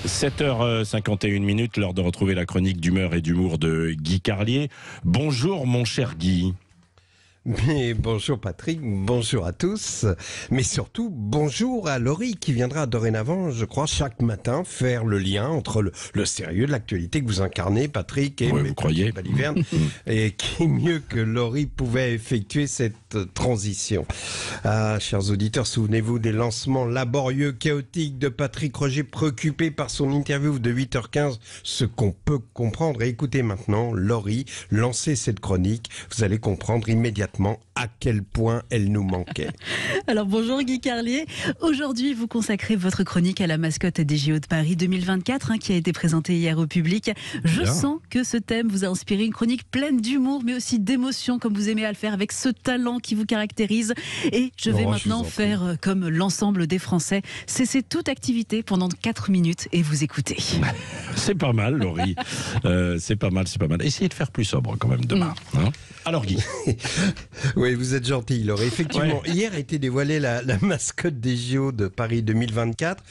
7h51, l'heure de retrouver la chronique d'humeur et d'humour de Guy Carlier. Bonjour mon cher Guy. Mais bonjour Patrick, bonjour à tous, mais surtout bonjour à Laurie qui viendra dorénavant, je crois, chaque matin faire le lien entre le sérieux de l'actualité que vous incarnez, Patrick, et vous croyez Baliverne, et qui mieux que Laurie pouvait effectuer cette transition. Ah, chers auditeurs, souvenez-vous des lancements laborieux, chaotiques de Patrick Roger, préoccupé par son interview de 8h15, ce qu'on peut comprendre. Et écoutez maintenant, Laurie, lancez cette chronique, vous allez comprendre immédiatement à quel point elle nous manquait. Alors bonjour Guy Carlier. Aujourd'hui, vous consacrez votre chronique à la mascotte des JO de Paris 2024 qui a été présentée hier au public. Je sens que ce thème vous a inspiré une chronique pleine d'humour mais aussi d'émotion comme vous aimez à le faire avec ce talent qui vous caractérise. Et je vais maintenant faire comme l'ensemble des Français, cesser toute activité pendant 4 minutes et vous écouter. C'est pas mal Laurie, c'est pas mal. Essayez de faire plus sobre quand même demain. Alors Guy. Oui, vous êtes gentil, Laure. Effectivement, hier a été dévoilée la mascotte des JO de Paris 2024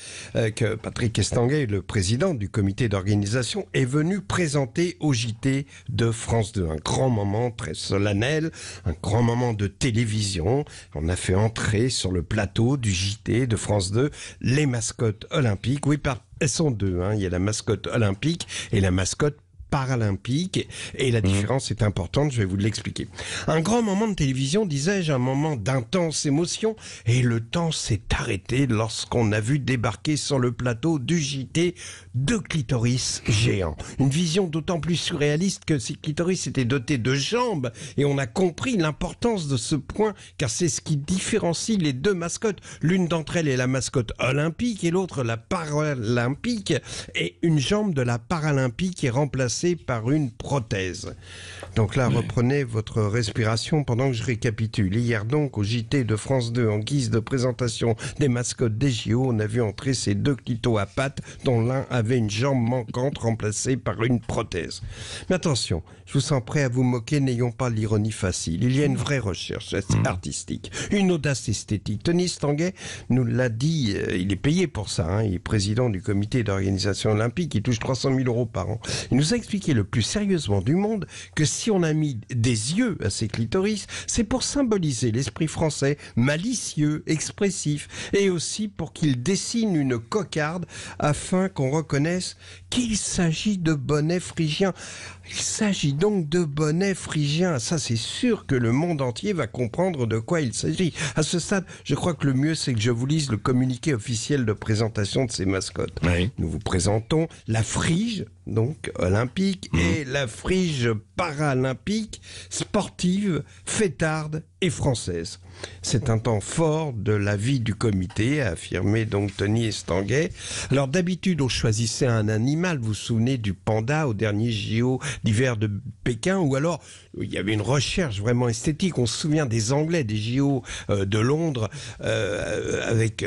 que Patrick Estanguet, le président du comité d'organisation, est venu présenter au JT de France 2. Un grand moment très solennel, un grand moment de télévision. On a fait entrer sur le plateau du JT de France 2 les mascottes olympiques. Oui, elles sont deux. Il y a la mascotte olympique et la mascotte paralympique, et la différence est importante, je vais vous l'expliquer. Un grand moment de télévision, disais-je, un moment d'intense émotion, et le temps s'est arrêté lorsqu'on a vu débarquer sur le plateau du JT 2 clitoris géants. Une vision d'autant plus surréaliste que ces clitoris étaient dotés de jambes, et on a compris l'importance de ce point, car c'est ce qui différencie les deux mascottes. L'une d'entre elles est la mascotte olympique, et l'autre la paralympique, et une jambe de la paralympique est remplacée par une prothèse. Donc là, reprenez votre respiration pendant que je récapitule. Hier donc, au JT de France 2, en guise de présentation des mascottes des JO, on a vu entrer ces deux clitos à pattes, dont l'un avait une jambe manquante remplacée par une prothèse. Mais attention, je vous sens prêt à vous moquer, n'ayons pas l'ironie facile. Il y a une vraie recherche artistique, une audace esthétique. Tony Estanguet nous l'a dit, il est payé pour ça, il est président du comité d'organisation olympique, il touche 300 000 € par an. Il nous a expliqué le plus sérieusement du monde que si on a mis des yeux à ces clitoris, c'est pour symboliser l'esprit français malicieux, expressif, et aussi pour qu'il dessine une cocarde afin qu'on reconnaisse qu'il s'agit de bonnets phrygiens. Il s'agit donc de bonnets phrygiens. Ça, c'est sûr que le monde entier va comprendre de quoi il s'agit. À ce stade, je crois que le mieux, c'est que je vous lise le communiqué officiel de présentation de ces mascottes. Oui. Nous vous présentons la Fryge, donc olympique, et la Fryge paralympique, sportive, fêtarde et française. C'est un temps fort de la vie du comité, a affirmé donc Tony Estanguet. Alors d'habitude, on choisissait un animal, vous vous souvenez du panda au dernier JO d'hiver de Pékin, ou alors il y avait une recherche vraiment esthétique. On se souvient des Anglais, des JO de Londres, avec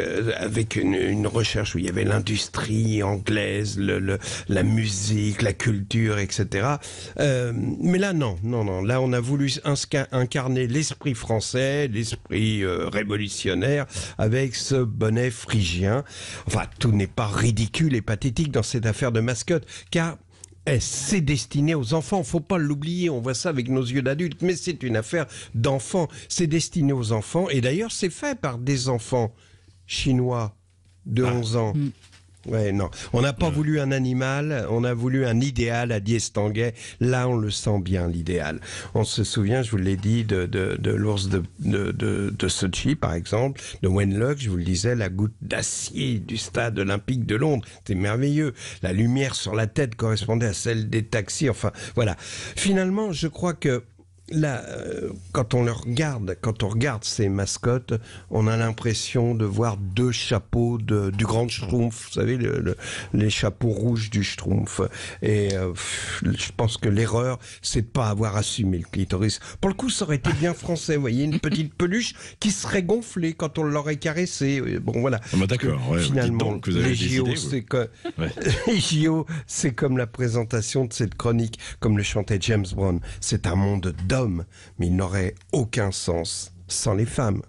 une recherche où il y avait l'industrie anglaise, la musique, la culture, etc. Mais là, non. Là, on a voulu incarner l'esprit français, l'esprit révolutionnaire, avec ce bonnet phrygien. Enfin, tout n'est pas ridicule et pathétique dans cette affaire de mascotte, car c'est destiné aux enfants, faut pas l'oublier, on voit ça avec nos yeux d'adultes, mais c'est une affaire d'enfants, c'est destiné aux enfants, et d'ailleurs c'est fait par des enfants chinois de 11 ans. Ouais, non. On n'a pas voulu un animal, on a voulu un idéal, a dit Estanguet. Là, on le sent bien, l'idéal. On se souvient, je vous l'ai dit, de l'ours de Sochi, par exemple, de Wenlock, je vous le disais, la goutte d'acier du stade olympique de Londres. C'était merveilleux. La lumière sur la tête correspondait à celle des taxis. Enfin, voilà. Finalement, je crois que là, quand on regarde ces mascottes, on a l'impression de voir deux chapeaux du grand Schtroumpf, vous savez, les chapeaux rouges du Schtroumpf. Et je pense que l'erreur, c'est de pas avoir assumé le clitoris. Pour le coup, ça aurait été bien français, vous voyez, une petite peluche qui serait gonflée quand on l'aurait caressé. Bon, voilà. Ah bah d'accord. Ouais, finalement, donc, vous avez les JO, décidé, les JO, c'est comme la présentation de cette chronique, comme le chantait James Brown. C'est un monde d'hommes, mais il n'aurait aucun sens sans les femmes.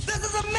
This is a